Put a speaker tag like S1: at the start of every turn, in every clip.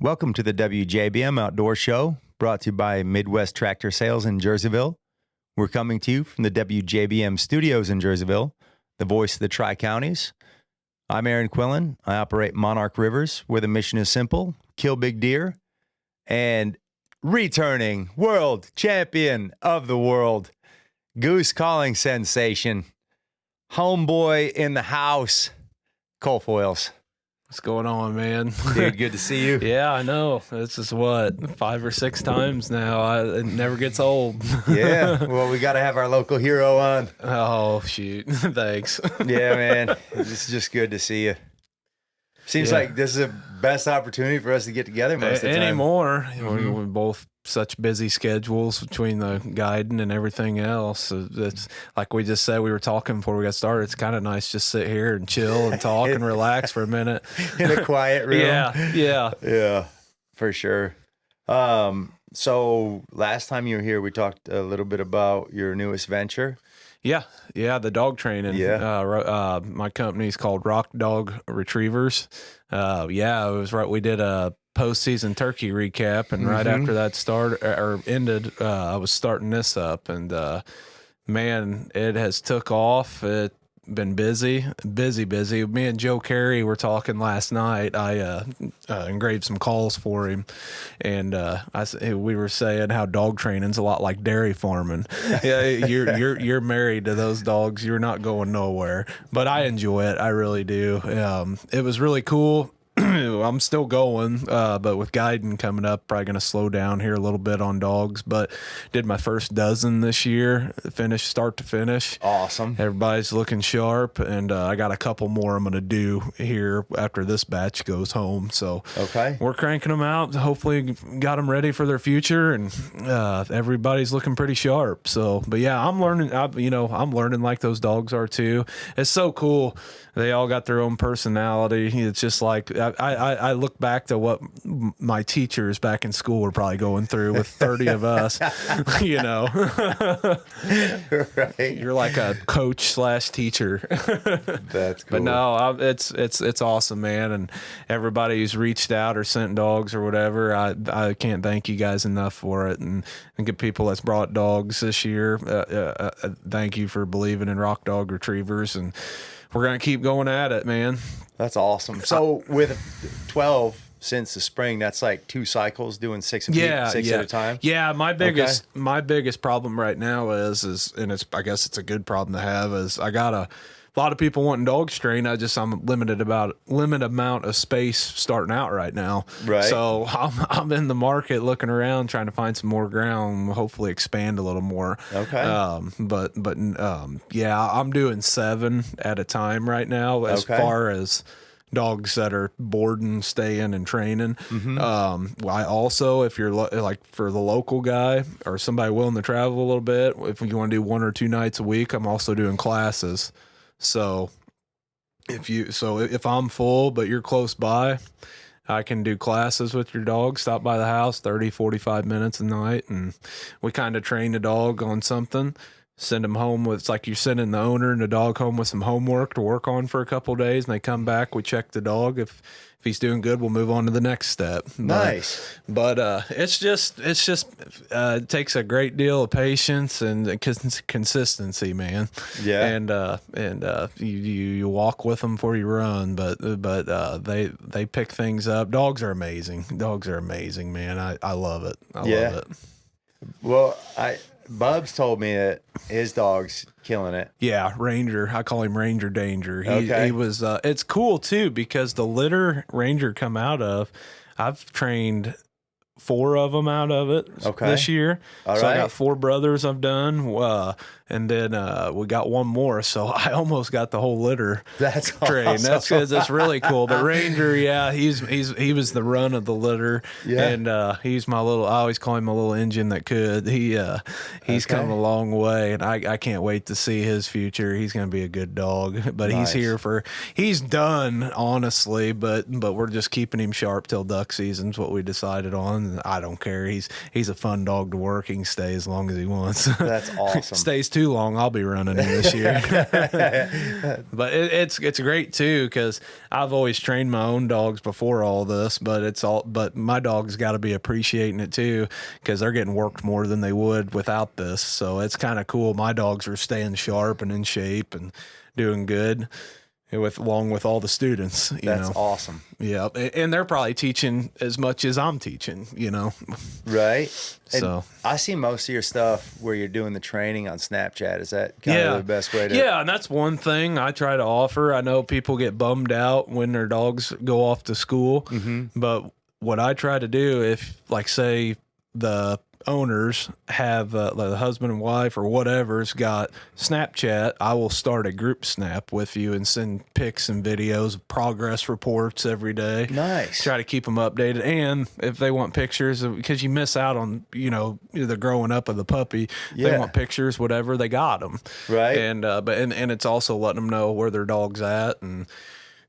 S1: Welcome to the WJBM Outdoor Show, brought to you by Midwest Tractor Sales in Jerseyville. We're coming to you from the WJBM studios in Jerseyville, the voice of the Tri-Counties. I'm Aaron Quillen. I operate Monarch Rivers, where the mission is simple: kill big deer. And returning world champion of the world, Goose calling sensation, homeboy in the house, Cole Foils.
S2: What's going on, man?
S1: Dude, good to see you.
S2: Yeah, I know. This is what, 5 or 6 times now. It never gets old.
S1: Yeah, well, we got to have our local hero on.
S2: Oh, shoot. Thanks.
S1: Yeah, man. It's just good to see you. Seems like this is the best opportunity for us to get together most of the time.
S2: Anymore. We're both such busy schedules between the guiding and everything else. So it's like we just said, we were talking before we got started. It's kind of nice just sit here and chill and talk and relax for a minute.
S1: In a quiet room.
S2: Yeah,
S1: for sure. So last time you were here, we talked a little bit about your newest venture.
S2: Yeah, the dog training.
S1: Yeah.
S2: My company's called Rock Dog Retrievers. It was right. We did a postseason turkey recap, and right after that started or ended, I was starting this up, and man, it has took off. It been busy. Me and Joe Carey were talking last night. I engraved some calls for him, and we were saying how dog training's a lot like dairy farming. Yeah, you're married to those dogs. You're not going nowhere. But I enjoy it. I really do. It was really cool. I'm still going, but with guiding coming up, probably going to slow down here a little bit on dogs. But did my first dozen this year, finished start to finish.
S1: Awesome.
S2: Everybody's looking sharp, and I got a couple more I'm going to do here after this batch goes home. So we're cranking them out. Hopefully got them ready for their future, and everybody's looking pretty sharp. So, but yeah, I'm learning. I'm learning like those dogs are too. It's so cool. They all got their own personality. It's just like I look back to what my teachers back in school were probably going through with 30 of us,
S1: Right.
S2: You're like a coach / teacher.
S1: That's cool.
S2: But no, it's awesome, man. And everybody who's reached out or sent dogs or whatever, I can't thank you guys enough for it. And good people that's brought dogs this year. Thank you for believing in Rock Dog Retrievers, and we're going to keep going at it, man.
S1: That's awesome. So with 12 since the spring, that's like 2 cycles, doing 6 at a time?
S2: Yeah, my biggest problem right now is, and I guess it's a good problem to have, is I got a lot of people wanting dogs trained. I'm limited amount of space starting out right now.
S1: Right.
S2: So I'm in the market looking around, trying to find some more ground, hopefully expand a little more.
S1: Okay.
S2: I'm doing 7 at a time right now as far as dogs that are boarding, staying, and training. I also, if you're like for the local guy or somebody willing to travel a little bit, if you want to do 1 or 2 nights a week, I'm also doing classes. So if I'm full, but you're close by, I can do classes with your dog, stop by the house, 30, 45 minutes a night. And we kind of train the dog on something, send them home with, it's like you're sending the owner and the dog home with some homework to work on for a couple of days. And they come back, we check the dog. If he's doing good, we'll move on to the next step.
S1: Nice.
S2: But it takes a great deal of patience and consistency, man. Yeah. And you walk with them before you run, but they pick things up. Dogs are amazing, man. I love it. I love it.
S1: Well, Bubs told me that his dog's killing it.
S2: Yeah, Ranger. I call him Ranger Danger. He was. It's cool too because the litter Ranger come out of, I've trained 4 of them out of it this year. I got 4 brothers I've done, and then we got 1 more. So I almost got the whole litter.
S1: That's
S2: trained.
S1: Awesome.
S2: That's really cool. But Ranger, he was the run of the litter, and he's my little. I always call him my little engine that could. He's come a long way, and I can't wait to see his future. He's going to be a good dog. But he's done honestly, but we're just keeping him sharp till duck season's what we decided on. and I don't care. He's a fun dog to work. He can stay as long as he wants.
S1: That's awesome.
S2: Stays too long, I'll be running him this year. But it's great too, because I've always trained my own dogs before all this, but my dogs got to be appreciating it too, because they're getting worked more than they would without this. So it's kind of cool. My dogs are staying sharp and in shape and doing good along with all the students.
S1: That's awesome.
S2: Yeah, and they're probably teaching as much as I'm teaching,
S1: Right.
S2: So
S1: and I see most of your stuff where you're doing the training on Snapchat. Is that kind of the best way to?
S2: Yeah, and that's one thing I try to offer. I know people get bummed out when their dogs go off to school, but what I try to do, if like say the owners have the husband and wife or whatever's got Snapchat, I will start a group snap with you and send pics and videos of progress reports every day.
S1: Nice.
S2: Try to keep them updated. And if they want pictures, because you miss out on, the growing up of the puppy, they want pictures, whatever, they got them.
S1: Right.
S2: And, and it's also letting them know where their dog's at and,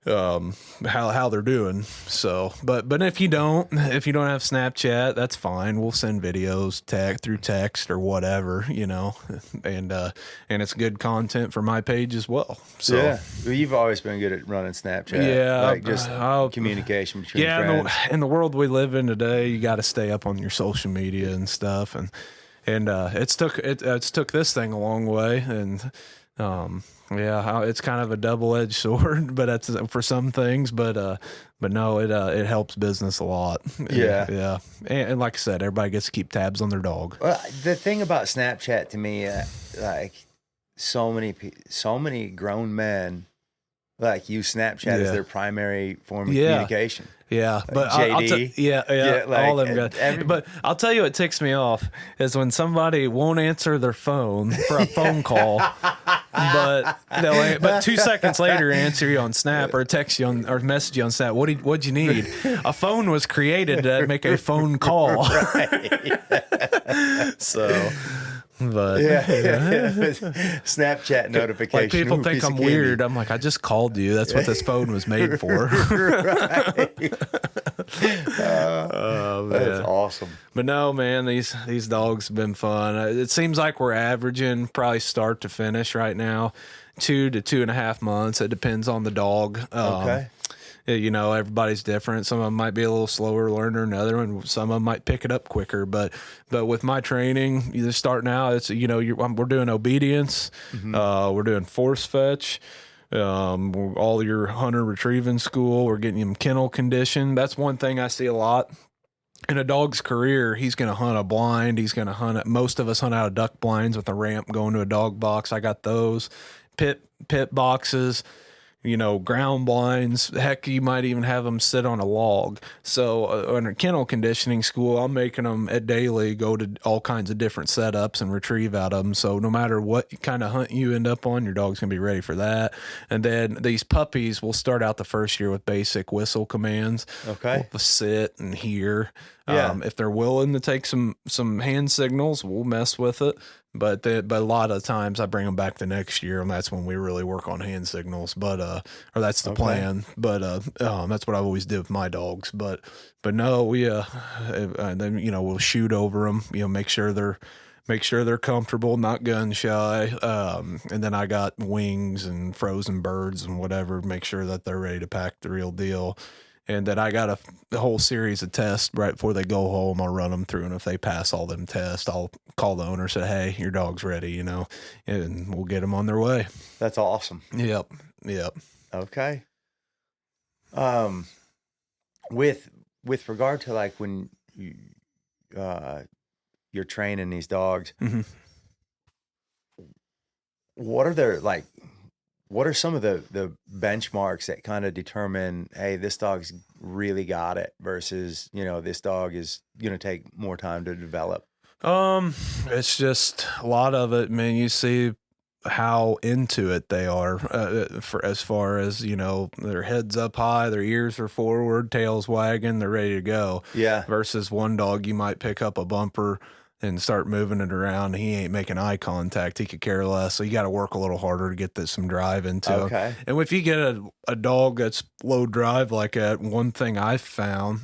S2: how they're doing. So, but if you don't have Snapchat, that's fine. We'll send videos through text or whatever, and it's good content for my page as well. So
S1: yeah, well, you've always been good at running Snapchat.
S2: Yeah,
S1: like just communication between friends.
S2: In the world we live in today, you got to stay up on your social media and stuff, and it's took this thing a long way, and it's kind of a double-edged sword, but that's for some things. But no, it helps business a lot. Yeah. And like I said, everybody gets to keep tabs on their dog.
S1: Well, the thing about Snapchat to me, like so many grown men like use Snapchat as their primary form of communication.
S2: Yeah, but
S1: JD,
S2: all them guys. But I'll tell you what ticks me off is when somebody won't answer their phone for a phone call, but 2 seconds later answer you on Snap or text you on or message you on Snap. What'd you need? A phone was created to make a phone call. So. But
S1: Snapchat notification.
S2: Like people think I'm weird. I'm like, I just called you. That's what this phone was made for.
S1: That's awesome.
S2: But no, man, these dogs have been fun. It seems like we're averaging probably start to finish right now 2 to 2.5 months. It depends on the dog.
S1: Okay.
S2: Everybody's different. Some of them might be a little slower learner than other, and some of them might pick it up quicker. But with my training, you're starting out, it's we're doing obedience, we're doing force fetch, all your hunter retrieving school. We're getting them kennel conditioned. That's one thing I see a lot. In a dog's career, he's going to hunt a blind. He's going to hunt. Most of us hunt out of duck blinds with a ramp going to a dog box. I got those pit boxes. Ground blinds. Heck, you might even have them sit on a log. So in a kennel conditioning school, I'm making them at daily go to all kinds of different setups and retrieve out of them. So no matter what kind of hunt you end up on, your dog's going to be ready for that. And then these puppies will start out the first year with basic whistle commands.
S1: Okay.
S2: We'll sit and hear.
S1: Yeah.
S2: If they're willing to take some hand signals, we'll mess with it. But a lot of times I bring them back the next year, and that's when we really work on hand signals. But or that's the plan. But that's what I always did with my dogs. But no, we then we'll shoot over them. Make sure they're comfortable, not gun shy. And then I got wings and frozen birds and whatever. Make sure that they're ready to pack the real deal. And then I got a whole series of tests right before they go home. I'll run them through, and if they pass all them tests, I'll call the owner and say, "Hey, your dog's ready," and we'll get them on their way.
S1: That's awesome.
S2: Yep.
S1: Okay. With regard to like when you're training these dogs, what are some of the benchmarks that kind of determine, hey, this dog's really got it versus, this dog is going to take more time to develop?
S2: It's just a lot of it, man. You see how into it they are, for as far as, their heads up high, their ears are forward, tails wagging, they're ready to go.
S1: Yeah.
S2: Versus one dog, you might pick up a bumper and start moving it around. He ain't making eye contact. He could care less. So you got to work a little harder to get some drive into him.
S1: Okay.
S2: And if you get a dog that's low drive like that, one thing I've found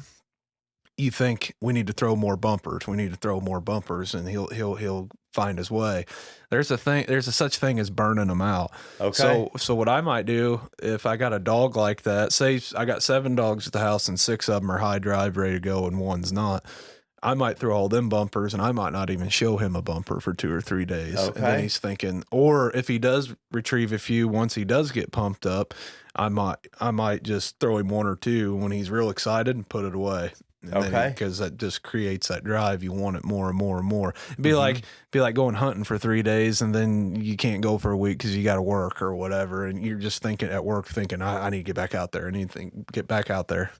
S2: you think we need to throw more bumpers. We need to throw more bumpers, and he'll find his way. There's a such thing as burning them out.
S1: Okay.
S2: So what I might do if I got a dog like that, say I got 7 dogs at the house and 6 of them are high drive ready to go and one's not, I might throw all them bumpers and I might not even show him a bumper for 2 or 3 days.
S1: Okay.
S2: And then he's thinking, or if he does retrieve a few, once he does get pumped up, I might just throw him 1 or 2 when he's real excited and put it away.
S1: Okay.
S2: Because that just creates that drive. You want it more and more and more. It'd be like going hunting for 3 days and then you can't go for a week because you got to work or whatever. And you're just thinking at work, I need to get back out there. I need to get back out there.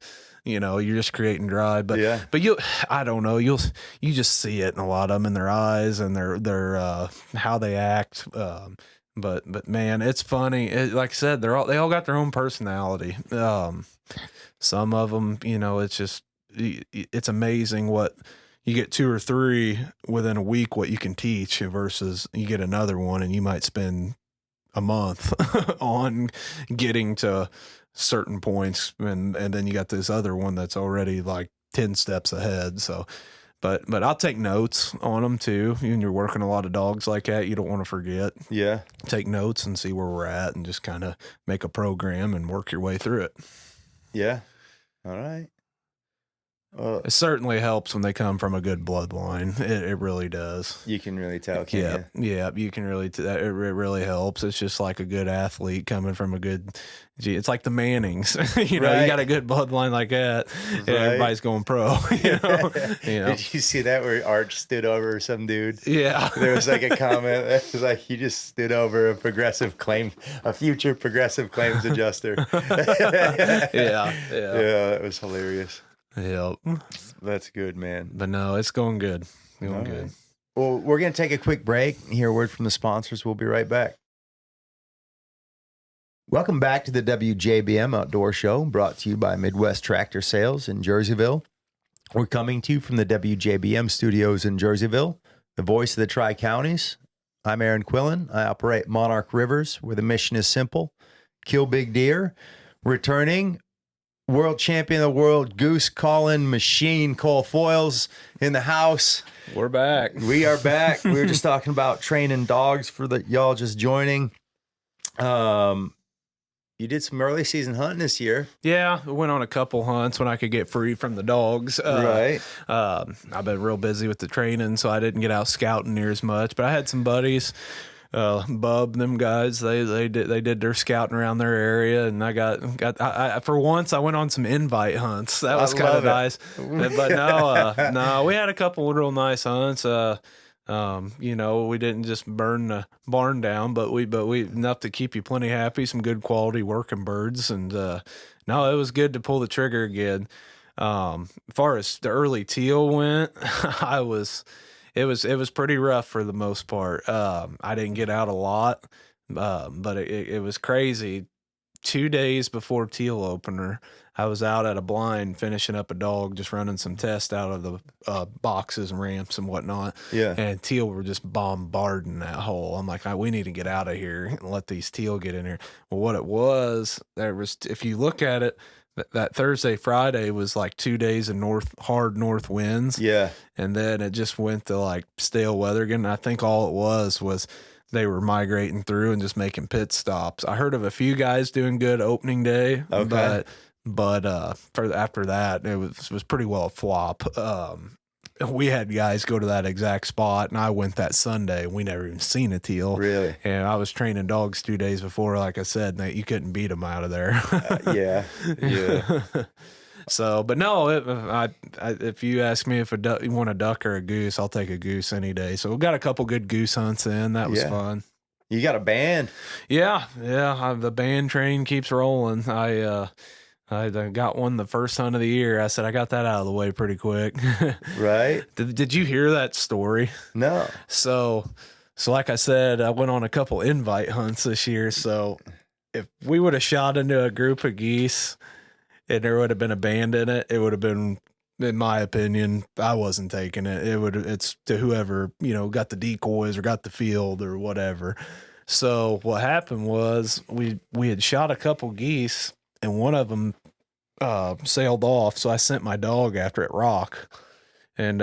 S2: You know, you're just creating drive. But I don't know. You just see it in a lot of them in their eyes and their how they act. But man, it's funny. Like I said, they all got their own personality. Some of them, you know, it's amazing what you get 2 or 3 within a week, what you can teach versus you get another one and you might spend a month on getting to certain points. And then you got this other one that's already like 10 steps ahead. So, but I'll take notes on them too. When you're working a lot of dogs like that, you don't want to forget.
S1: Yeah.
S2: Take notes and see where we're at and just kind of make a program and work your way through it.
S1: Yeah. All right.
S2: It certainly helps when they come from a good bloodline. It really does.
S1: You can really tell, can't you?
S2: Yeah, you can really. It really helps. It's just like a good athlete coming from a good. It's like the Mannings. You know, you got a good bloodline like that.
S1: Right.
S2: Everybody's going pro. You know?
S1: Did you see that where Arch stood over some dude?
S2: Yeah.
S1: There was like a comment that was like he just stood over a future progressive claims adjuster.
S2: Yeah.
S1: Yeah, that was hilarious.
S2: Yep.
S1: That's good, man.
S2: But no, it's going good. Going
S1: All
S2: good.
S1: right. Well, we're going to take a quick break, hear a word from the sponsors. We'll be right back. Welcome back to the WJBM Outdoor Show, brought to you by Midwest Tractor Sales in Jerseyville. We're coming to you from the WJBM studios in Jerseyville, the voice of the Tri-Counties. I'm Aaron Quillen. I operate Monarch Rivers, where the mission is simple: kill big deer. Returning world champion of the world, Goose calling machine, Cole Foils in the house.
S2: We're back.
S1: We are back. We were just talking about training dogs for y'all just joining. You did some early season hunting this year.
S2: Yeah, I went on a couple hunts when I could get free from the dogs.
S1: Right.
S2: I've been real busy with the training, so I didn't get out scouting near as much. But I had some buddies. Bub, them guys, they did their scouting around their area, and I for once I went on some invite hunts. That was kind of nice. But no, we had a couple of real nice hunts. You know, we didn't just burn the barn down, but we enough to keep you plenty happy. Some good quality working birds, and no, it was good to pull the trigger again. As far as the early teal went, It was pretty rough for the most part. I didn't get out a lot, but it was crazy. 2 days before teal opener, I was out at a blind finishing up a dog, just running some tests out of the boxes and ramps and whatnot.
S1: Yeah.
S2: And teal were just bombarding that hole. I'm like, we need to get out of here and let these teal get in here. Well, what it was, if you look at it, that Thursday, Friday was like 2 days of hard north winds.
S1: Yeah.
S2: And then it just went to like stale weather again. And I think all it was they were migrating through and just making pit stops. I heard of a few guys doing good opening day,
S1: okay.
S2: but after that, it was pretty well a flop. We had guys go to that exact spot, and I went that Sunday, and we never even seen a teal.
S1: Really?
S2: And I was training dogs 2 days before, like I said, and you couldn't beat them out of there.
S1: Yeah.
S2: So, but no, if you ask me if you want a duck or a goose, I'll take a goose any day. So we got a couple good goose hunts in. That was fun.
S1: You got a band?
S2: Yeah. The band train keeps rolling. I got one the first hunt of the year. I said I got that out of the way pretty quick.
S1: Right.
S2: Did you hear that story?
S1: No.
S2: So like I said, I went on a couple invite hunts this year. So if we would have shot into a group of geese and there would have been a band in it, it would have been, in my opinion, I wasn't taking it. It's to whoever, got the decoys or got the field or whatever. So what happened was we had shot a couple geese, and one of them sailed off. So I sent my dog after it, Rock. And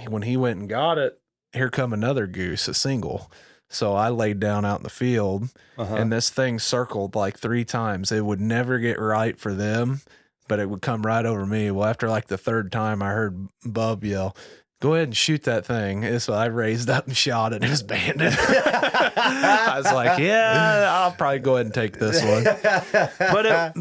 S2: when he went and got it, here come another goose, a single. So I laid down out in the field, and this thing circled like 3 times. It would never get right for them, but it would come right over me. Well, after like the 3rd time, I heard Bub yell, "Go ahead and shoot that thing." And so I raised up and shot it. It was banded. I was like, yeah, I'll probably go ahead and take this one.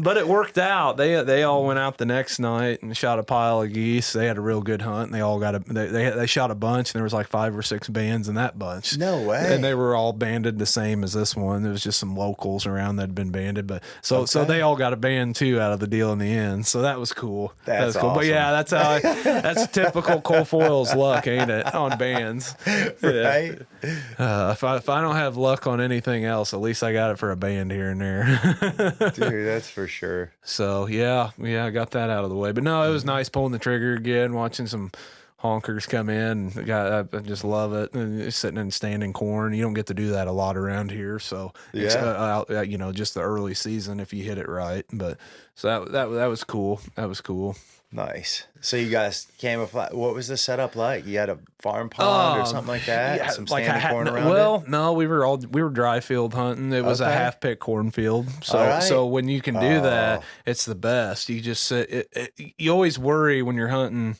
S2: But it worked out. They all went out the next night and shot a pile of geese. They had a real good hunt, and they all got they shot a bunch, and there was like 5 or 6 bands in that bunch.
S1: No way.
S2: And they were all banded the same as this one. There was just some locals around that had been banded, but so they all got a band too out of the deal in the end. So that was cool.
S1: That was cool.
S2: Awesome. But yeah, that's typical Coal Foil's luck, ain't it? On bands,
S1: right?
S2: If I don't have luck on anything else, at least I got it for a band here and there.
S1: Dude, that's for sure.
S2: So yeah, I got that out of the way. But no, it was nice pulling the trigger again, watching some honkers come in. I just love it. And sitting and standing corn, you don't get to do that a lot around here. So it's just the early season if you hit it right. But so that was cool. That was cool.
S1: Nice. So you guys camouflage. What was the setup like? You had a farm pond or something like that?
S2: Yeah,
S1: some
S2: like
S1: standing corn around
S2: it? No, we were dry field hunting. It was a half pick cornfield. So when you can do that, it's the best. You just sit. You always worry when you're hunting,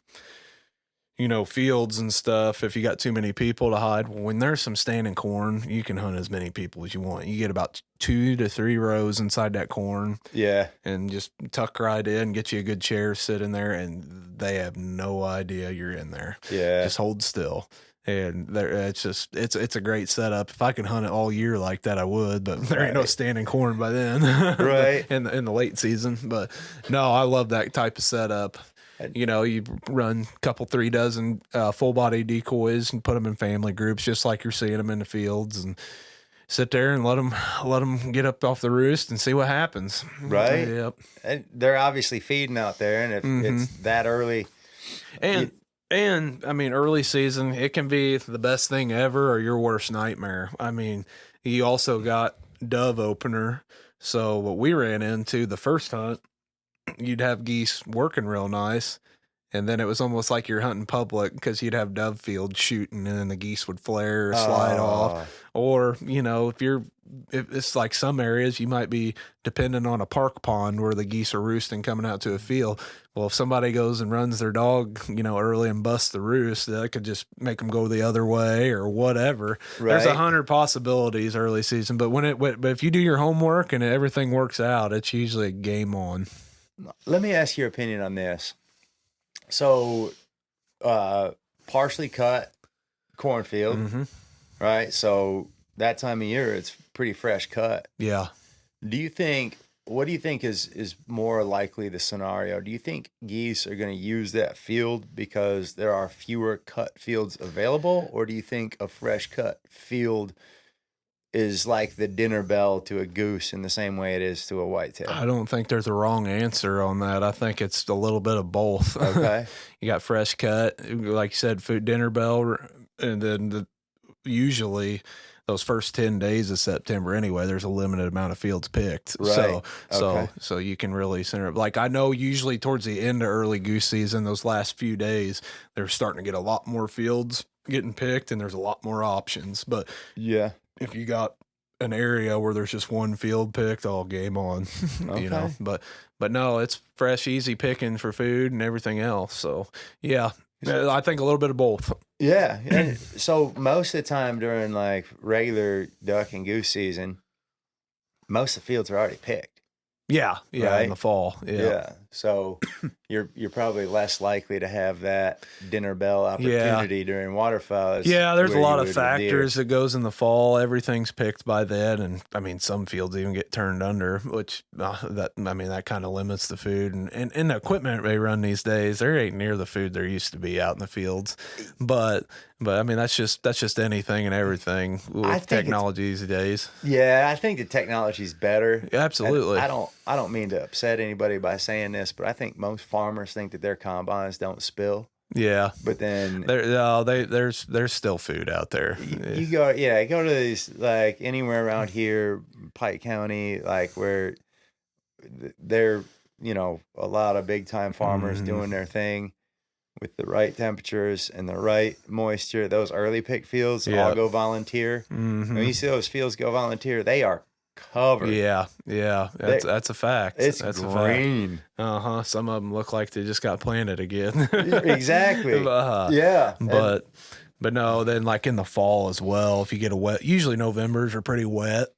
S2: fields and stuff, if you got too many people to hide. Well, when there's some standing corn, you can hunt as many people as you want. You get about 2 to 3 rows inside that corn. Yeah. And just tuck right in, get you a good chair, sit in there, and they have no idea you're in there. Yeah. Just hold still. And it's a great setup. If I could hunt it all year like that, I would, but there ain't no standing corn by then. Right. in the late season. But no, I love that type of setup. You run a couple, 3 dozen full body decoys and put them in family groups, just like you're seeing them in the fields, and sit there and let them get up off the roost and see what happens. Right. Yep.
S1: And they're obviously feeding out there, and if it's that early,
S2: and I mean, early season, it can be the best thing ever or your worst nightmare. I mean, you also got dove opener. So what we ran into the first hunt, you'd have geese working real nice, and then it was almost like you're hunting public because you'd have dove field shooting, and then the geese would flare or slide off. Or if it's like some areas, you might be dependent on a park pond where the geese are roosting coming out to a field. Well, if somebody goes and runs their dog, early and busts the roost, that could just make them go the other way or whatever. Right. There's 100 possibilities early season, but but if you do your homework and everything works out, it's usually a game on.
S1: Let me ask your opinion on this. So, partially cut cornfield, right? So that time of year, it's pretty fresh cut. Yeah. What do you think is more likely the scenario? Do you think geese are going to use that field because there are fewer cut fields available? Or do you think a fresh cut field is like the dinner bell to a goose in the same way it is to a whitetail?
S2: I don't think there's a wrong answer on that. I think it's a little bit of both. Okay. You got fresh cut, like you said, food dinner bell, and then usually those first 10 days of September anyway, there's a limited amount of fields picked. Right. So you can really center it. Like I know usually towards the end of early goose season, those last few days, they're starting to get a lot more fields getting picked, and there's a lot more options. But yeah, if you got an area where there's just one field picked, all game on, but no, it's fresh, easy picking for food and everything else. So yeah, I think a little bit of both.
S1: Yeah. And so most of the time during like regular duck and goose season, most of the fields are already picked.
S2: Yeah. Yeah. Right? In the fall.
S1: Yeah. So you're probably less likely to have that dinner bell opportunity during waterfowl.
S2: Yeah, there's a lot of factors that goes in the fall. Everything's picked by then, and I mean some fields even get turned under, which that kind of limits the food and the equipment they run these days. There ain't near the food there used to be out in the fields, but I mean that's just anything and everything with technology these days.
S1: Yeah, I think the technology's better.
S2: Absolutely.
S1: I don't mean to upset anybody by saying this, but I think most farmers think that their combines don't spill.
S2: Yeah,
S1: but then
S2: there's still food out there.
S1: You go to these like anywhere around here, Pike County, like where they're a lot of big time farmers doing their thing with the right temperatures and the right moisture. Those early pick fields all go volunteer. When you see those fields go volunteer, they are covered.
S2: Yeah. That's a fact.
S1: It's
S2: That's
S1: green.
S2: A fact. Some of them look like they just got planted again.
S1: Exactly. Yeah.
S2: But no, then like in the fall as well, if you get usually Novembers are pretty wet.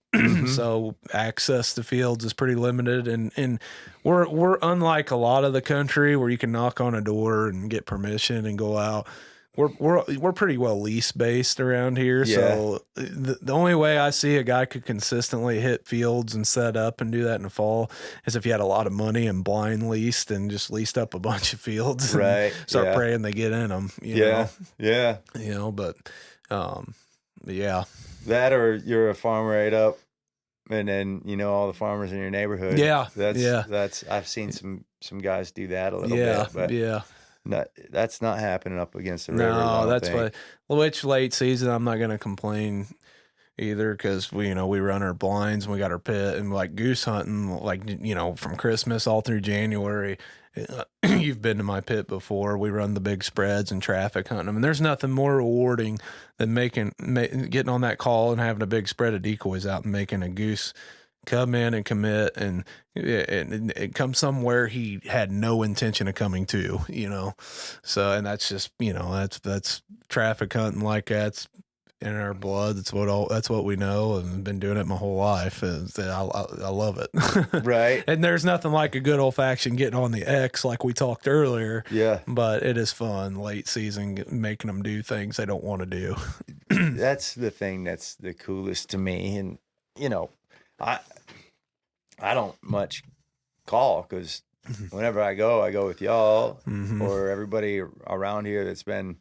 S2: So access to fields is pretty limited, and we're unlike a lot of the country where you can knock on a door and get permission and go out. We're pretty well lease based around here.
S1: Yeah.
S2: So the only way I see a guy could consistently hit fields and set up and do that in the fall is if you had a lot of money and blind leased and just leased up a bunch of fields,
S1: right?
S2: And start praying they get in them.
S1: Yeah.
S2: But yeah.
S1: That, or you're a farmer right up, and then all the farmers in your neighborhood.
S2: Yeah.
S1: That's I've seen some guys do that a little bit. But that's not happening up against the river.
S2: No, that's why. Which late season, I'm not going to complain either, because we run our blinds and we got our pit, and like goose hunting, like from Christmas all through January. You've been to my pit before. We run the big spreads and traffic hunting them, and there's nothing more rewarding than getting on that call and having a big spread of decoys out and making a goose come in and commit, and it come somewhere he had no intention of coming to, So, and that's just, that's traffic hunting like that's in our blood. That's what we know, and been doing it my whole life. And I love it.
S1: Right.
S2: And there's nothing like a good old fashioned getting on the X like we talked earlier.
S1: Yeah.
S2: But it is fun late season, making them do things they don't want to do.
S1: That's the thing that's the coolest to me. And, I don't much call, because whenever I go with y'all or everybody around here that's been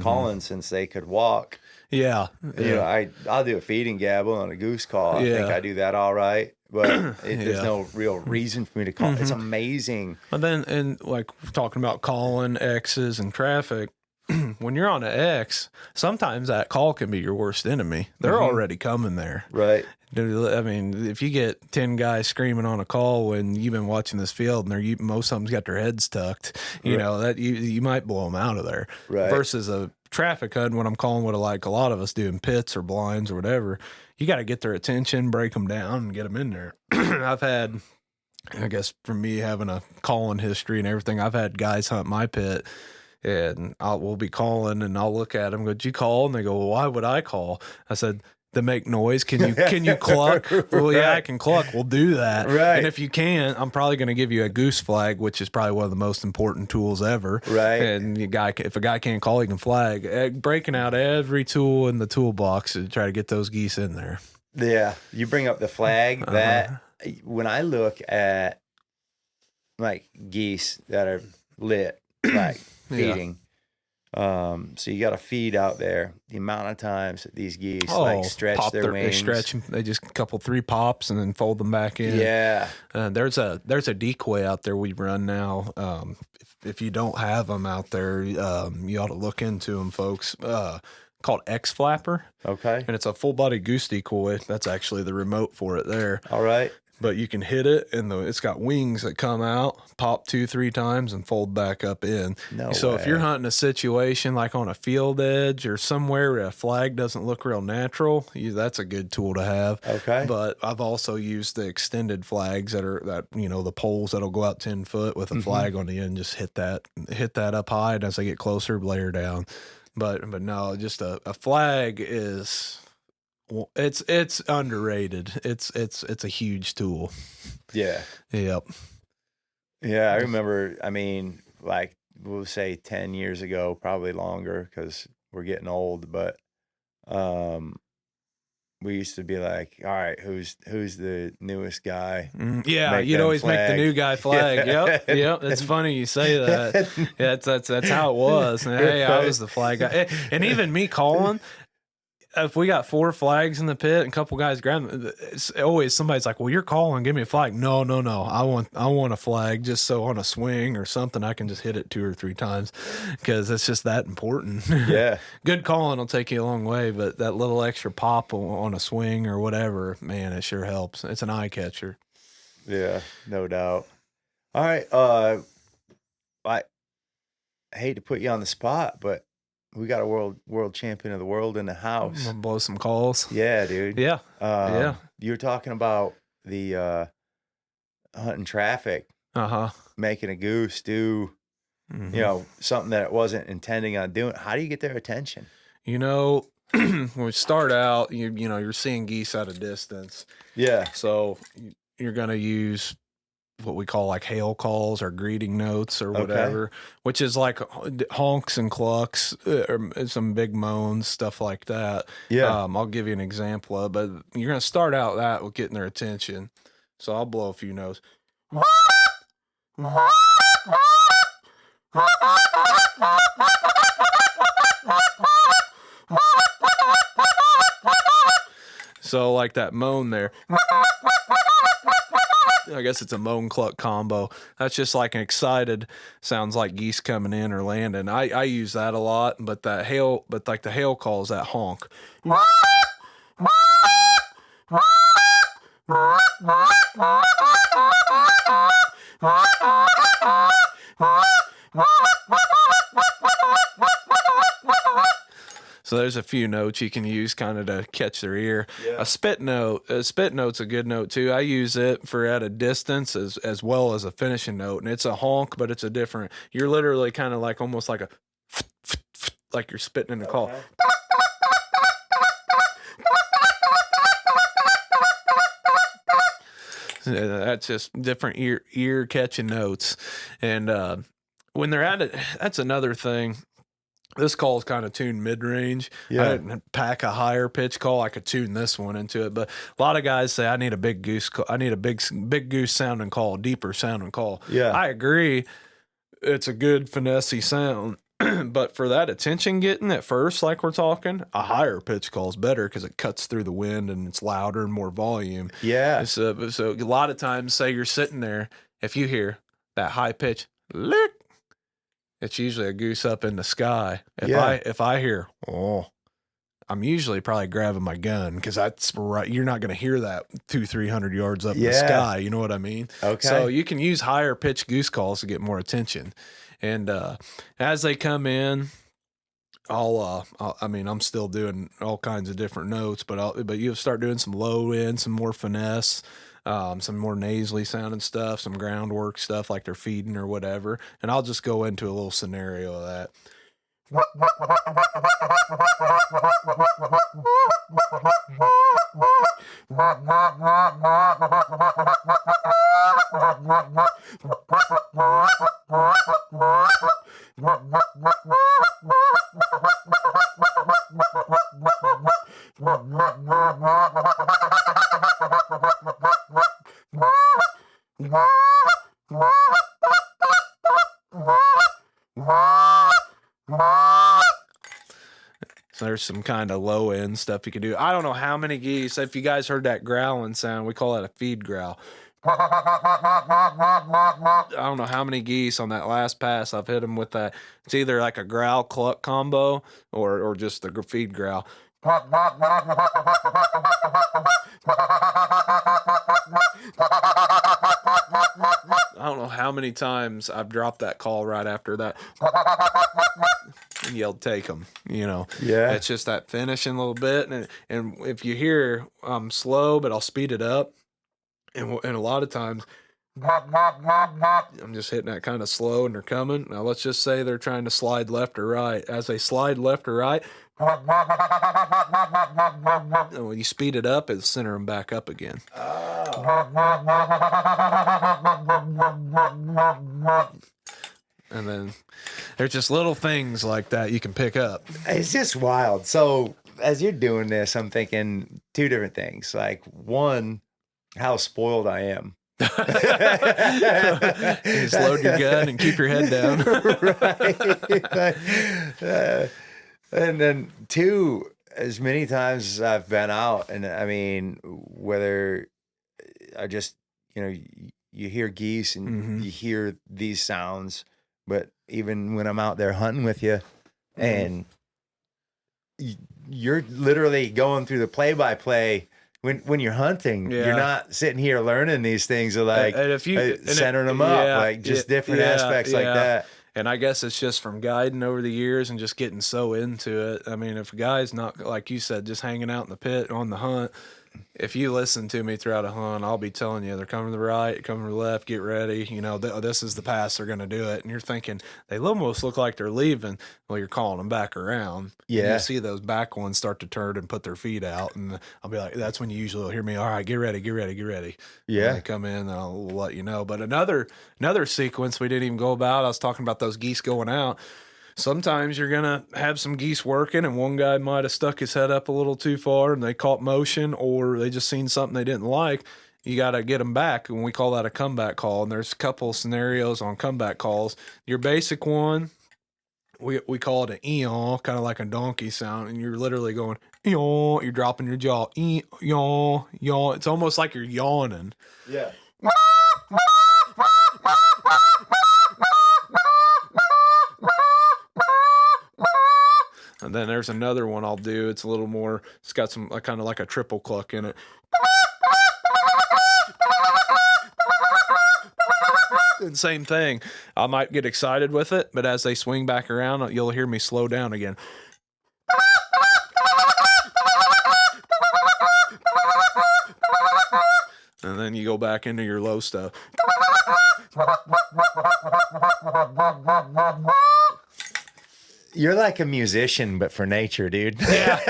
S1: calling since they could walk.
S2: Yeah.
S1: I'll do a feeding gabble on a goose call. I think I do that all right, but there's no real reason for me to call. It's amazing.
S2: And then, and like talking about calling X's and traffic, when you're on an X, sometimes that call can be your worst enemy. They're already coming there.
S1: Right.
S2: I mean, if you get 10 guys screaming on a call when you've been watching this field and most of them's got their heads tucked, that you might blow them out of there.
S1: Right.
S2: Versus a traffic hunt, when I'm calling what like a lot of us do in pits or blinds or whatever, you got to get their attention, break them down, and get them in there. I've had, I guess, for me having a calling history and everything, I've had guys hunt my pit. And we'll be calling, and I'll look at them and go, "Did you call?" And they go, "Well, why would I call?" I said, "To make noise. Can you cluck?" Well, yeah, I can cluck. We'll do that.
S1: Right.
S2: And if you can't, I'm probably going to give you a goose flag, which is probably one of the most important tools ever.
S1: Right.
S2: And if a guy can't call, he can flag. Breaking out every tool in the toolbox to try to get those geese in there.
S1: Yeah. You bring up the flag. That when I look at like geese that are lit, like feeding. So you got to feed out there. The amount of times that these geese stretch their wings,
S2: they stretch them. They just couple 3 pops and then fold them back in.
S1: Yeah.
S2: There's a decoy out there we run now. If you don't have them out there, you ought to look into them, folks. Called XFlapper. Okay. And it's a full body goose decoy. That's actually the remote for it there.
S1: All right.
S2: But you can hit it, and it's got wings that come out, pop 2-3 times, and fold back up in. So if you're hunting a situation like on a field edge or somewhere where a flag doesn't look real natural, that's a good tool to have. Okay. But I've also used the extended flags the poles that'll go out 10 foot with a flag on the end. Just hit that up high, and as I get closer, layer down. But no, just a flag is. Well, it's underrated. It's a huge tool. Yeah. Yep.
S1: Yeah, I remember. I mean, like we'll say 10 years ago, probably longer, because we're getting old. But we used to be like, all right, who's the newest guy?
S2: Yeah, you'd always make the new guy flag. Yep. It's funny you say that. Yeah, that's how it was. And, hey, I was the flag guy, and even me calling. If we got 4 flags in the pit and a couple guys grab them, it's always somebody's like, "Well, you're calling, give me a flag." No. I want a flag just so on a swing or something I can just hit it 2 or 3 times, because it's just that important. Yeah. Good calling will take you a long way, but that little extra pop on a swing or whatever, man, it sure helps. It's an eye catcher.
S1: Yeah, no doubt. All right. I hate to put you on the spot, but we got a world champion of the world in the
S2: I'm
S1: house.
S2: gonna blow some calls.
S1: Yeah, dude.
S2: Yeah. Yeah.
S1: You were talking about the hunting traffic, making a goose do, something that it wasn't intending on doing. How do you get their attention?
S2: When we start out, you're seeing geese at a distance.
S1: Yeah.
S2: So you're gonna use what we call like hail calls or greeting notes or whatever, which is like honks and clucks, or some big moans, stuff like that.
S1: Yeah.
S2: I'll give you an example of, but you're going to start out that with getting their attention. So I'll blow a few notes. So like that moan there. I guess it's a moan cluck combo. That's just like an excited, sounds like geese coming in or landing. I use that a lot, but the hail calls, that honk. So there's a few notes you can use kind of to catch their ear. Yeah. A spit note's a good note too. I use it for at a distance as well as a finishing note, and it's a honk, but it's a different. You're literally kind of like almost like like you're spitting in a call. That's just different ear catching notes, and when they're at it, that's another thing. This call is kind of tuned mid-range. Yeah. I didn't pack a higher pitch call. I could tune this one into it, but a lot of guys say I need a big goose call. I need a big goose sounding call, deeper sounding call. Yeah, I agree. It's a good finessey sound, but for that attention getting at first, like we're talking, a higher pitch call is better because it cuts through the wind and it's louder and more volume. Yeah. So a lot of times, say you're sitting there, if you hear that high pitch lick, it's usually a goose up in the sky. If I hear, I'm usually probably grabbing my gun because that's right. You're not going to hear that 200-300 yards up in the sky. You know what I mean? Okay. So you can use higher pitched goose calls to get more attention. And as they come in, I'm still doing all kinds of different notes, but you'll start doing some low end, some more finesse. Some more nasally sounding stuff, some groundwork stuff like they're feeding or whatever. And I'll just go into a little scenario of that. So there's some kind of low end stuff you can do. I don't know how many geese, if you guys heard that growling sound, we call that a feed growl. I don't know how many geese on that last pass I've hit them with that. It's either like a growl cluck combo or just the feed growl. I don't know how many times I've dropped that call right after that and yelled, take them, Yeah. It's just that finishing a little bit. And if you hear I'm slow, but I'll speed it up. And a lot of times I'm just hitting that kind of slow and they're coming. Now let's just say they're trying to slide left or right. As they slide left or right, and when you speed it up, it'll center them back up again. And then there's just little things like that you can pick up.
S1: It's just wild. So as you're doing this, I'm thinking two different things. Like one, how spoiled I am.
S2: You just load your gun and keep your head down.
S1: Right. And then two, as many times as I've been out, and I mean, whether I just, you hear geese and you hear these sounds, but even when I'm out there hunting with you and you're literally going through the play-by-play when you're hunting,
S2: Yeah.
S1: you're not sitting here learning these things, or like
S2: And if you
S1: centering them up, like just different aspects like that.
S2: And I guess it's just from guiding over the years and just getting so into it. I mean, if a guy's not, like you said, just hanging out in the pit on the hunt, if you listen to me throughout a hunt, I'll be telling you, they're coming to the right, coming to the left, get ready. You know, this is the pass, they're going to do it. And you're thinking, they almost look like they're leaving. Well, you're calling them back around.
S1: Yeah.
S2: And you see those back ones start to turn and put their feet out. And I'll be like, that's when you usually will hear me, all right, get ready, get ready, get ready.
S1: Yeah.
S2: When they come in, I'll let you know. But another sequence we didn't even go about, I was talking about those geese going out. Sometimes you're going to have some geese working, and one guy might have stuck his head up a little too far and they caught motion, or they just seen something they didn't like. You got to get them back, and we call that a comeback call. And there's a couple scenarios on comeback calls. Your basic one, we call it an eon, kind of like a donkey sound, and you're literally going, eon, you're dropping your jaw, yawn, yawn. It's almost like you're yawning.
S1: Yeah.
S2: And then there's another one I'll do. It's a little more, it's got some kind of like a triple cluck in it. And same thing. I might get excited with it, but as they swing back around, you'll hear me slow down again. And then you go back into your low stuff.
S1: You're like a musician, but for nature, dude.
S2: Yeah.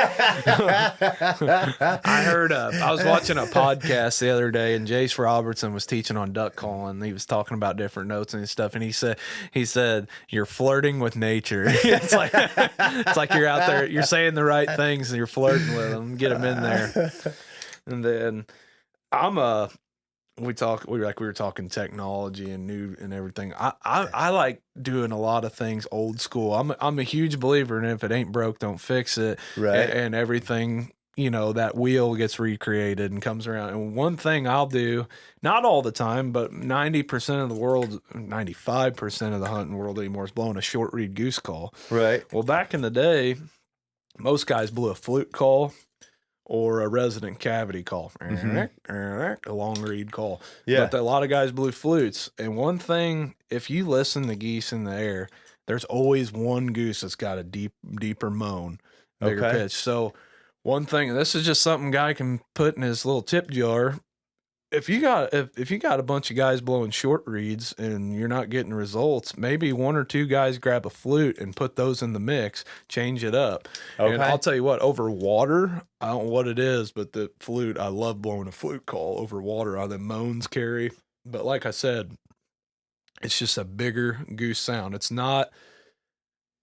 S2: I heard, I was watching a podcast the other day, and Jace Robertson was teaching on duck calling. He was talking about different notes and stuff. And he said, you're flirting with nature. it's like you're out there, you're saying the right things and you're flirting with them. Get them in there. And then we were talking technology and new and everything. I like doing a lot of things old school. I'm a huge believer in if it ain't broke, don't fix it.
S1: Right.
S2: And everything, you know, that wheel gets recreated and comes around. And one thing I'll do, not all the time, but 90% of the world, 95% of the hunting world anymore is blowing a short reed goose call.
S1: Right.
S2: Well, back in the day, most guys blew a flute call or a resident cavity call, a long reed call.
S1: Yeah.
S2: But a lot of guys blew flutes. And one thing, if you listen to geese in the air, there's always one goose that's got a deeper moan, bigger pitch. So one thing, this is just something guy can put in his little tip jar. If you got a bunch of guys blowing short reeds and you're not getting results, maybe one or two guys grab a flute and put those in the mix, change it up.
S1: Okay.
S2: And I'll tell you what, over water, I don't know what it is, but the flute, I love blowing a flute call over water. The moans carry. But like I said, it's just a bigger goose sound. It's not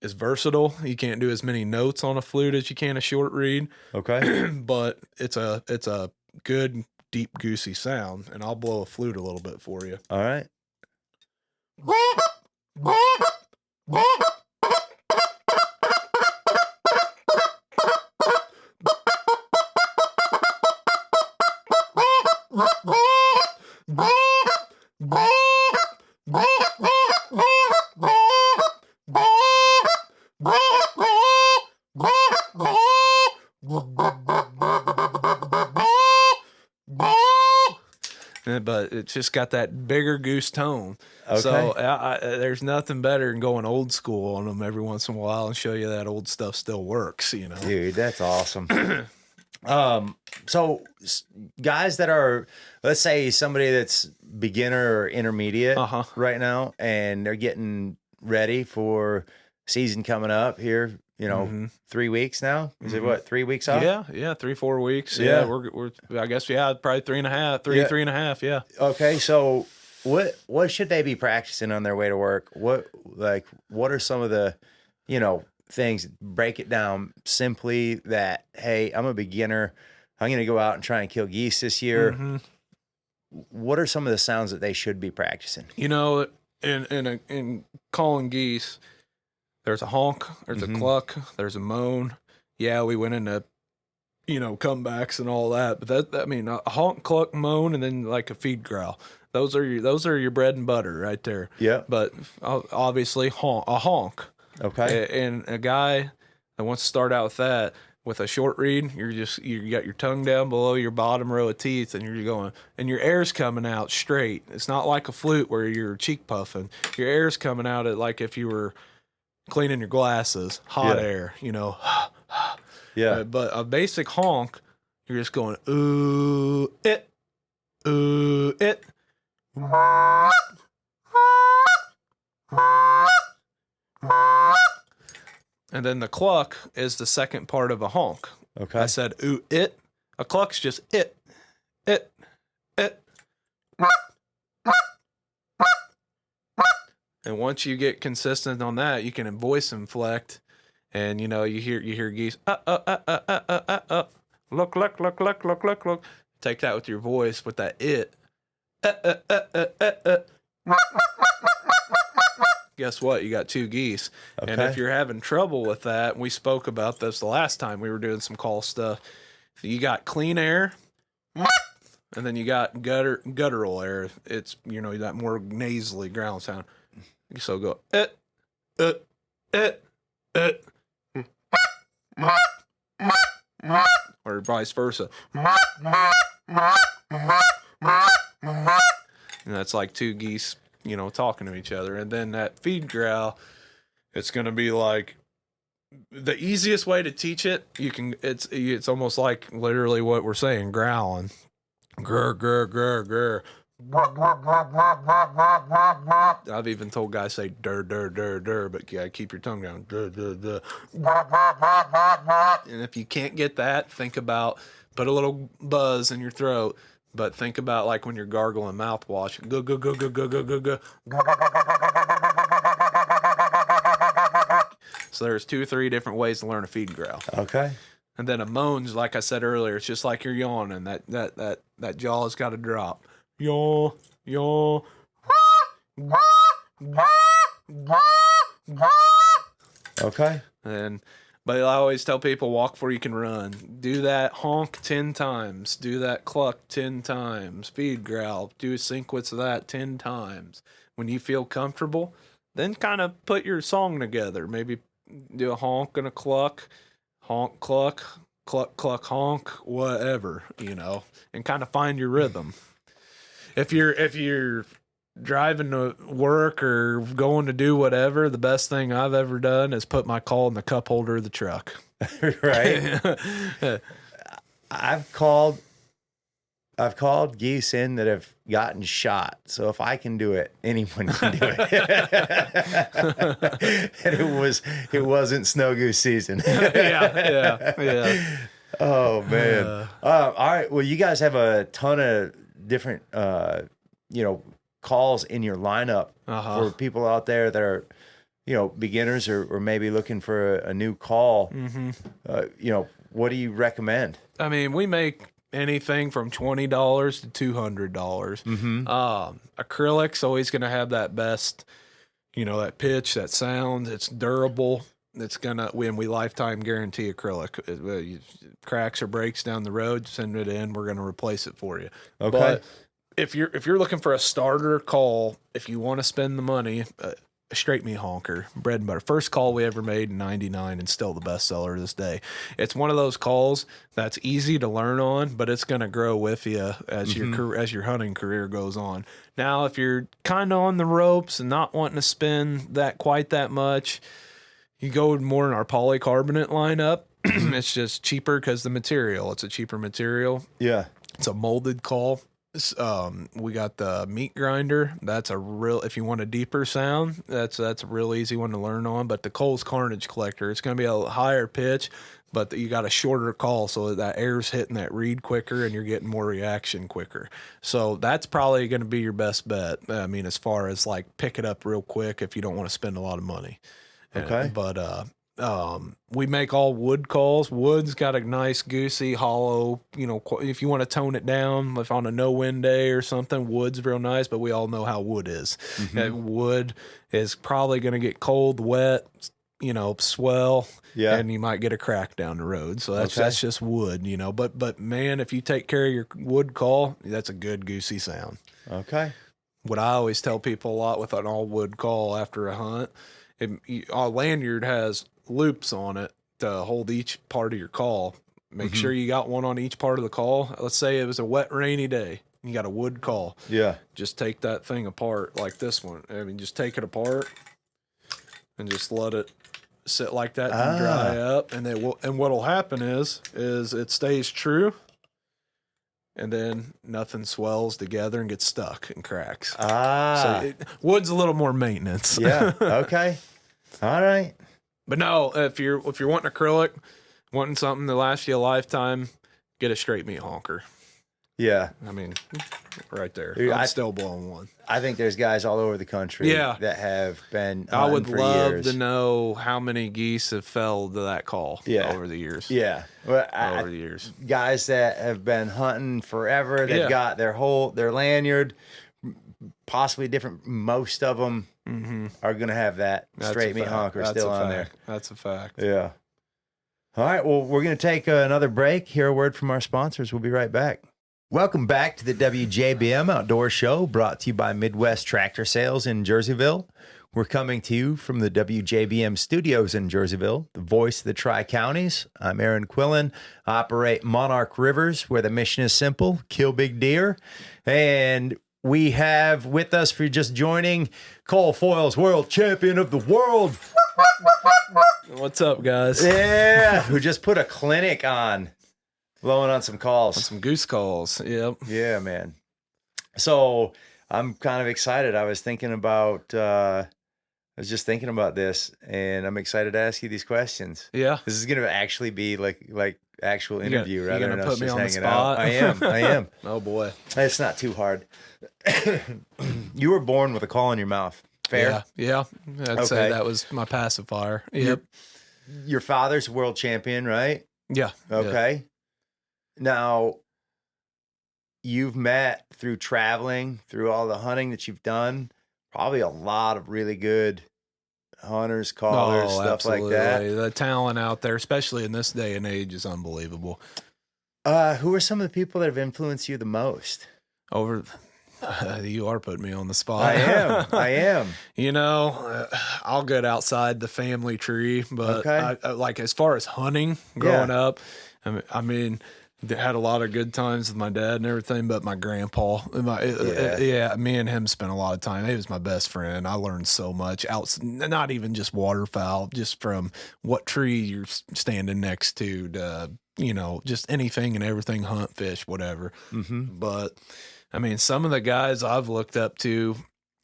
S2: as versatile. You can't do as many notes on a flute as you can a short reed.
S1: Okay.
S2: But it's a good deep goosey sound, and I'll blow a flute a little bit for you.
S1: All right.
S2: But it's just got that bigger goose tone.
S1: Okay.
S2: So there's nothing better than going old school on them every once in a while and show you that old stuff still works, you know.
S1: Dude, that's awesome. So guys that are, let's say somebody that's beginner or intermediate right now, and they're getting ready for season coming up here, you know, 3 weeks now. Is it what, 3 weeks off?
S2: Yeah, 3-4 weeks.
S1: Yeah.
S2: Yeah, we're I guess probably 3.5, 3.5. Yeah.
S1: Okay, so what should they be practicing on their way to work? What are some of the, you know, things? Break it down simply that, hey, I'm a beginner. I'm going to go out and try and kill geese this year. What are some of the sounds that they should be practicing?
S2: You know, in calling geese, there's a honk, there's a cluck, there's a moan. Yeah, we went into, you know, comebacks and all that, but I mean, a honk, cluck, moan, and then like a feed growl. Those are your bread and butter right there.
S1: Yeah.
S2: But obviously a honk.
S1: Okay.
S2: And a guy that wants to start out with that, With a short reed, you got your tongue down below your bottom row of teeth, and you're going, and your air's coming out straight. It's not like a flute where you're cheek puffing. Your air's coming out at like if you were cleaning your glasses, hot air, you know.
S1: Yeah.
S2: But a basic honk, you're just going ooh it, ooh it. And then the cluck is the second part of a honk.
S1: Okay.
S2: I said ooh it. A cluck's just it. And once you get consistent on that, you can voice inflect, and you know you hear geese. Look. Take that with your voice with that it. Guess what? You got two geese. Okay. And if you're having trouble with that, we spoke about this the last time we were doing some call stuff. You got clean air, and then you got guttural air. It's, you know, that more nasally growl sound. So go or vice versa. And that's like two geese, you know, talking to each other. And then that feed growl, it's going to be like the easiest way to teach it. It's almost like literally what we're saying, growling. Grr, grr, grr, grr. I've even told guys say dur, dur, dur, dur, but you gotta keep your tongue down. Dur, dur, dur. And if you can't get that, think about, put a little buzz in your throat, but think about like when you're gargling mouthwash. Go, go, go, go, go, go, go, go. So there's 2 or 3 different ways to learn a feed growl.
S1: Okay.
S2: And then a moan's, like I said earlier, it's just like you're yawning. That jaw's got to drop. Yaw, yaw.
S1: Okay.
S2: But I always tell people, walk before you can run. Do that honk 10 times. Do that cluck 10 times. Feed growl. Do a sequence of that 10 times. When you feel comfortable, then kind of put your song together. Maybe do a honk and a cluck. Honk, cluck, cluck, cluck, honk, whatever, you know, and kind of find your rhythm. If you're driving to work or going to do whatever, the best thing I've ever done is put my call in the cup holder of the truck.
S1: Right. I've called geese in that have gotten shot. So if I can do it, anyone can do it. And it wasn't snow goose season.
S2: Yeah.
S1: Oh man. All right. Well, you guys have a ton of different, calls in your lineup for people out there that are, beginners or maybe looking for a new call. Mm-hmm. What do you recommend?
S2: I mean, we make anything from $20 to $200. Mm-hmm. Acrylic's always going to have that best, that pitch, that sound. It's durable. It's when we lifetime guarantee acrylic. Cracks or breaks down the road, send it in. We're going to replace it for you.
S1: Okay.
S2: But if you're looking for a starter call, if you want to spend the money, a straight me honker, bread and butter. First call we ever made in '99 and still the best seller to this day. It's one of those calls that's easy to learn on, but it's going to grow with you as your hunting career goes on. Now, if you're kind of on the ropes and not wanting to spend quite that much, you go more in our polycarbonate lineup. It's just cheaper because it's a cheaper material.
S1: Yeah.
S2: It's a molded call. We got the meat grinder. That's if you want a deeper sound, that's a real easy one to learn on. But the Cole's Carnage Collector, it's going to be a higher pitch, but you got a shorter call, so that air's hitting that reed quicker and you're getting more reaction quicker. So that's probably going to be your best bet. I mean, as far as like pick it up real quick if you don't want to spend a lot of money.
S1: Okay.
S2: We make all wood calls. Wood's got a nice goosey hollow, if you want to tone it down, if on a no wind day or something, wood's real nice, but we all know how wood is. Mm-hmm. Wood is probably going to get cold, wet, swell, and you might get a crack down the road. So that's just wood, but man, if you take care of your wood call, that's a good goosey sound.
S1: Okay.
S2: What I always tell people a lot with an all wood call after a hunt, a lanyard has loops on it to hold each part of your call. Make sure you got one on each part of the call. Let's say it was a wet, rainy day. You got a wood call.
S1: Yeah.
S2: Just take that thing apart like this one. I mean, just take it apart and just let it sit like that and dry up. And then what'll happen is it stays true. And then nothing swells together and gets stuck and cracks. So wood's a little more maintenance.
S1: Yeah. Okay. All right.
S2: But no, if you're wanting acrylic, wanting something that lasts you a lifetime, get a straight meat honker.
S1: Yeah.
S2: I mean, right there.
S1: Dude,
S2: I'm still blowing one.
S1: I think there's guys all over the country that have been
S2: I would
S1: for
S2: love
S1: years.
S2: to know how many geese have fell to that call over the years.
S1: Yeah. Well,
S2: over the years.
S1: Guys that have been hunting forever, they've got their lanyard, possibly different. Most of them are going to have that straight meat honker still on there.
S2: That's a fact.
S1: Yeah. All right. Well, we're going to take another break. Hear a word from our sponsors. We'll be right back. Welcome back to the WJBM Outdoor Show, brought to you by Midwest Tractor Sales in Jerseyville. We're coming to you from the WJBM studios in Jerseyville, the voice of the Tri-Counties. I'm Aaron Quillen. I operate Monarch Rivers, where the mission is simple: kill big deer. And we have with us, for just joining, Cole Foyles, world champion of the world.
S2: What's up, guys?
S1: Yeah, who just put a clinic on. Blowing on some calls.
S2: Some goose calls. Yep.
S1: Yeah, man. So I'm kind of excited. I was just thinking about this, and I'm excited to ask you these questions.
S2: Yeah.
S1: This is going to actually be like actual interview rather than us
S2: just
S1: just hanging
S2: out.
S1: I am.
S2: Oh boy.
S1: It's not too hard. You were born with a call in your mouth. Fair?
S2: Yeah. I'd say that was my pacifier. Yep.
S1: Your father's world champion, right?
S2: Yeah.
S1: Okay.
S2: Yeah.
S1: Now, you've met through traveling, through all the hunting that you've done, probably a lot of really good hunters, callers, stuff like that.
S2: The talent out there, especially in this day and age, is unbelievable.
S1: Who are some of the people that have influenced you the most?
S2: You are putting me on the spot.
S1: I am.
S2: You know, I'll get outside the family tree, but like as far as hunting growing up, I mean, had a lot of good times with my dad and everything, but my grandpa, me and him spent a lot of time. He was my best friend. I learned so much not even just waterfowl, just from what tree you're standing next to, you know, just anything and everything, hunt, fish, whatever. But I mean, some of the guys I've looked up to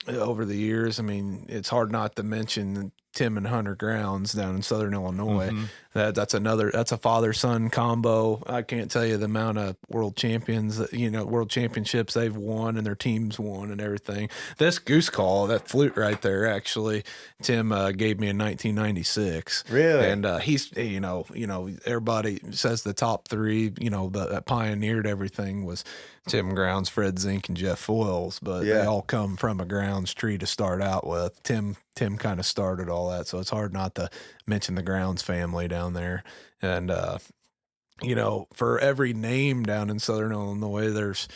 S2: over the years, I mean, it's hard not to mention Tim and Hunter Grounds down in Southern Illinois. That's a father-son combo. I can't tell you the amount of world championships they've won and their teams won and everything. This goose call, that flute right there, actually, Tim gave me in 1996.
S1: Really?
S2: And he's, you know, everybody says the top three, you know, that pioneered everything was Tim Grounds, Fred Zink, and Jeff Foyles, but they all come from a Grounds tree to start out with. Tim kind of started all that, so it's hard not to mention the Grounds family down there. And you know, for every name down in Southern Illinois, there's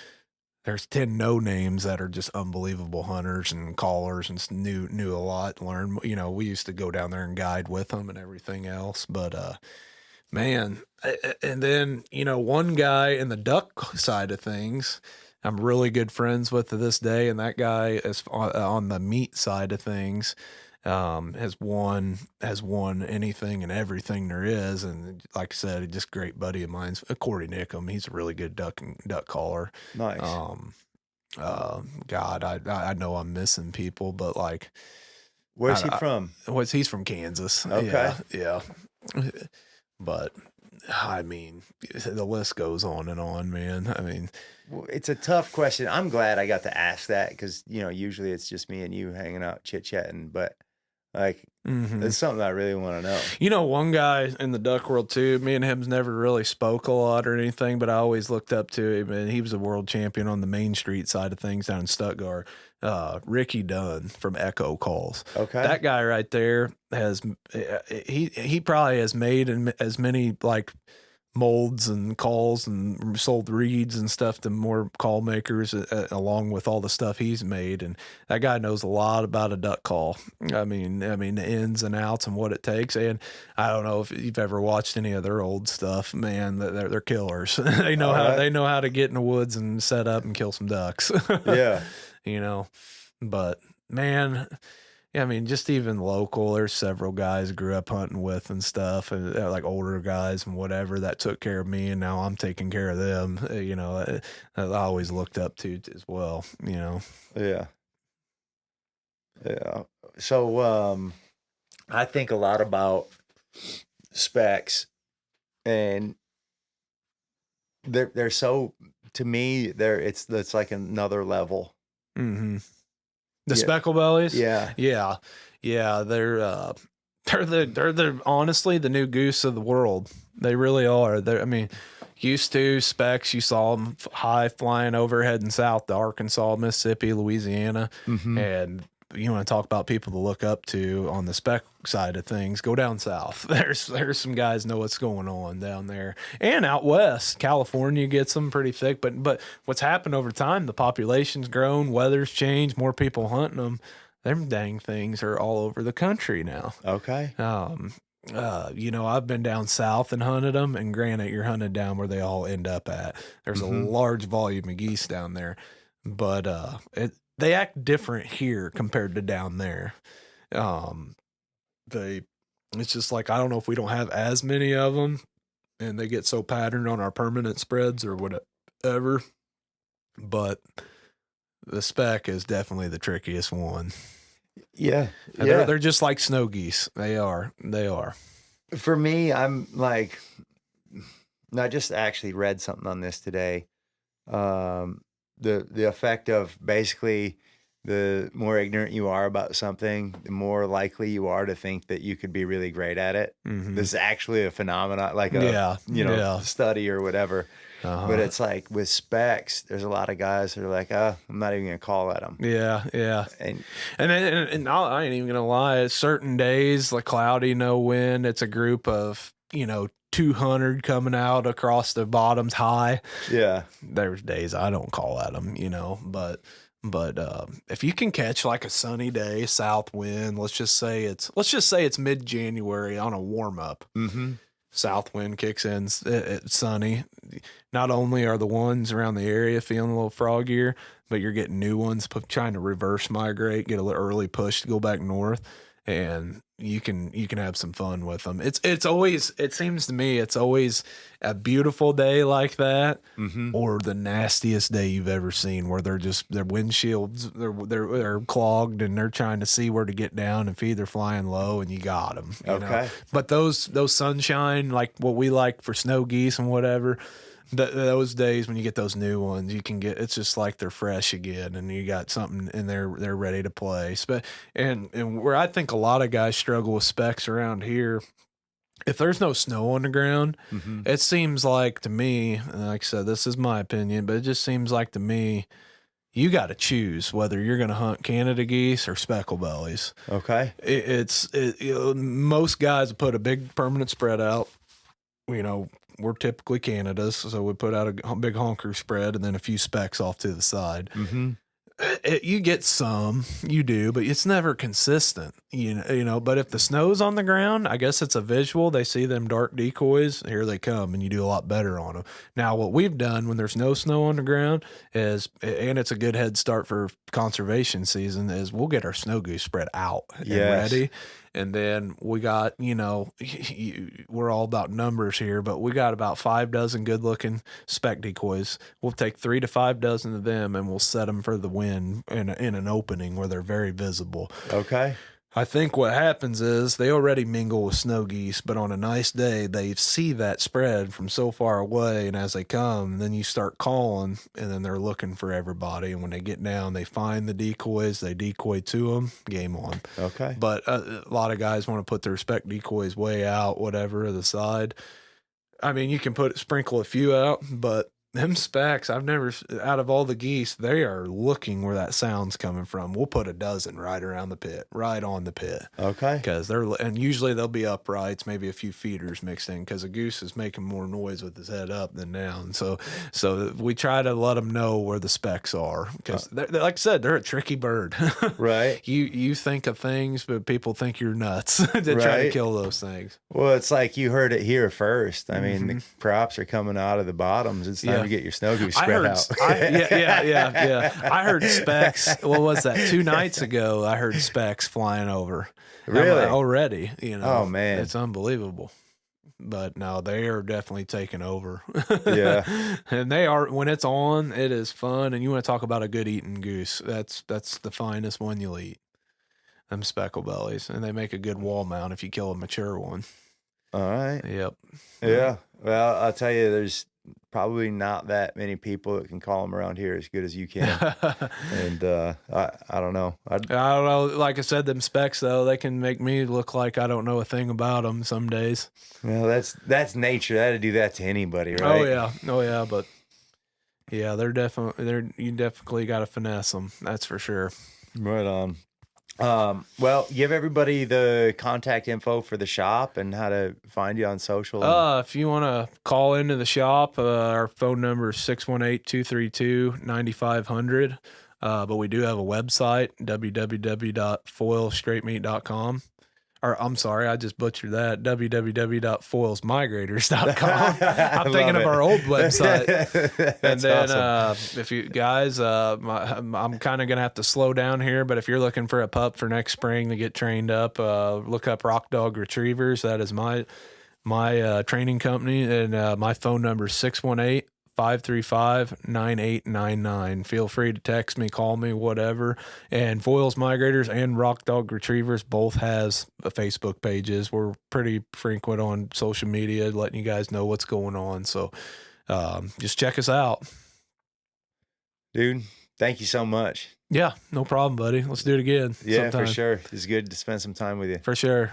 S2: 10 no names that are just unbelievable hunters and callers and knew a lot, learned. You know, we used to go down there and guide with them and everything else, but man, and then, you know, one guy in the duck side of things I'm really good friends with to this day, and that guy is on the meat side of things, has won anything and everything there is, and like I said, just a great buddy of mine, Corey Nickham. He's a really good duck caller.
S1: Nice.
S2: God, I know I'm missing people, but like,
S1: where's he from?
S2: He's from Kansas.
S1: Okay.
S2: Yeah. But I mean, the list goes on and on, man. I mean,
S1: it's a tough question. I'm glad I got to ask that because, you know, usually it's just me and you hanging out, chit-chatting, but like, it's something I really want to know. You
S2: know, one guy in the duck world too, me and him's never really spoke a lot or anything, but I always looked up to him, and he was a world champion on the Main Street side of things down in Stuttgart. Ricky Dunn from Echo Calls.
S1: Okay.
S2: That guy right there he probably has made as many like molds and calls and sold reeds and stuff to more call makers, along with all the stuff he's made. And that guy knows a lot about a duck call. I mean the ins and outs and what it takes. And I don't know if you've ever watched any of their old stuff, man. They're killers. They know they know how to get in the woods and set up and kill some ducks.
S1: Yeah.
S2: You know, but man, yeah, I mean, just even local, there's several guys I grew up hunting with and stuff, and like older guys and whatever that took care of me, and now I'm taking care of them. You know, I always looked up to as well. You know.
S1: Yeah. Yeah. So I think a lot about specs, and they're so, to me, it's like another level.
S2: Mm-hmm. The speckle bellies?
S1: Yeah.
S2: Yeah. Yeah. They're the honestly the new goose of the world. They really are. I mean, used to specs, you saw them high flying over heading south to Arkansas, Mississippi, Louisiana.
S1: Mm-hmm.
S2: And you want to talk about people to look up to on the spec side of things, go down south. There's some guys know what's going on down there. And out west, California gets them pretty thick. But what's happened over time, the population's grown, weather's changed, more people hunting them. Them dang things are all over the country now.
S1: Okay.
S2: You know, I've been down south and hunted them, and granted, you're hunted down where they all end up at. There's a large volume of geese down there, but they act different here compared to down there. It's just like, I don't know if we don't have as many of them, and they get so patterned on our permanent spreads or whatever. But the spec is definitely the trickiest one.
S1: Yeah.
S2: They're just like snow geese. They are.
S1: For me, I'm like, I just actually read something on this today. The effect of basically, the more ignorant you are about something, the more likely you are to think that you could be really great at it.
S2: Mm-hmm.
S1: This is actually a phenomenon, like a study or whatever. Uh-huh. But it's like with specs, there's a lot of guys that are like, I'm not even gonna call at them.
S2: Yeah. And I ain't even gonna lie. Certain days, like cloudy, no wind. It's a group of 200 coming out across the bottoms high. Yeah. There's days I don't call at them, but if you can catch like a sunny day, south wind, let's just say it's mid-January on a warm up. Mm-hmm. South wind kicks in, it's sunny. Not only are the ones around the area feeling a little froggier, but you're getting new ones trying to reverse migrate, get a little early push to go back north, and you can have some fun with them. It seems to me it's always a beautiful day like that, or the nastiest day you've ever seen, where their windshields they're clogged and they're trying to see where to get down if either flying low, and you got them. You know? But those sunshine, like what we like for snow geese and whatever. Those days when you get those new ones, it's just like they're fresh again, and you got something and they're ready to play. And where I think a lot of guys struggle with specs around here, if there's no snow on the ground, it seems like to me, and like I said, this is my opinion, but it just seems like to me, you got to choose whether you're going to hunt Canada geese or speckle bellies. Okay. Most guys put a big permanent spread out. We're typically Canadas, so we put out a big honker spread and then a few specks off to the side. You get some, you do, but it's never consistent, but if the snow's on the ground, I guess it's a visual. They see them dark decoys, here they come, and you do a lot better on them. Now, what we've done when there's no snow on the ground and it's a good head start for conservation season, is we'll get our snow goose spread out and ready. And then we got, we're all about numbers here, but we got about 5 dozen good looking spec decoys. We'll take 3 to 5 dozen of them and we'll set them for the wind in an opening where they're very visible. Okay. I think what happens is they already mingle with snow geese, but on a nice day, they see that spread from so far away. And as they come, then you start calling, and then they're looking for everybody. And when they get down, they find the decoys, they decoy to them, game on. Okay. But a lot of guys want to put their spec decoys way out, whatever, to the side. I mean, you can sprinkle a few out, but Them Specs, I've never, out of all the geese, they are looking where that sound's coming from. We'll put a dozen right around the pit, right on the pit.
S1: Okay.
S2: Because and usually they'll be uprights, maybe a few feeders mixed in, because a goose is making more noise with his head up than down. So we try to let them know where the Specs are, because like I said, they're a tricky bird.
S1: Right.
S2: You think of things, but people think you're nuts to try to kill those things.
S1: Well, it's like you heard it here first. I mean, the props are coming out of the bottoms. It's time to get your snow goose spread out.
S2: Yeah. I heard Specs. What was that? 2 nights ago, I heard Specs flying over.
S1: Really?
S2: Already,
S1: Oh, man.
S2: It's unbelievable. But no, they are definitely taking over.
S1: Yeah.
S2: And they are, when it's on, it is fun. And you want to talk about a good eating goose. That's the finest one you'll eat. Them speckle bellies. And they make a good wall mount if you kill a mature one.
S1: All right.
S2: Yep.
S1: Yeah. Well, I'll tell you, there's probably not that many people that can call them around here as good as you can. And I don't know. I don't
S2: know. Like I said, them Specs, though, they can make me look like I don't know a thing about them some days.
S1: Well, that's nature. That'd do that to anybody, right?
S2: Oh yeah. But yeah, you definitely got to finesse them. That's for sure.
S1: Right on. Well, give everybody the contact info for the shop and how to find you on social.
S2: If you want to call into the shop, our phone number is 618-232-9500. But we do have a website, www.foilstraightmeat.com. Or I'm sorry, I just butchered that. www.foilsmigrators.com. I'm thinking of our old website. And then
S1: awesome.
S2: If you guys, I'm kind of going to have to slow down here, but if you're looking for a pup for next spring to get trained up, look up Rock Dog Retrievers. That is my training company, and my phone number is 618-535-9899. Feel free to text me, call me, whatever. And Foils Migrators and Rock Dog Retrievers both has Facebook pages. We're pretty frequent on social media, letting you guys know what's going on. So just check us out.
S1: Dude, thank you so much.
S2: Yeah, no problem, buddy. Let's do it again.
S1: Yeah,
S2: sometime.
S1: For sure. It's good to spend some time with you.
S2: For sure.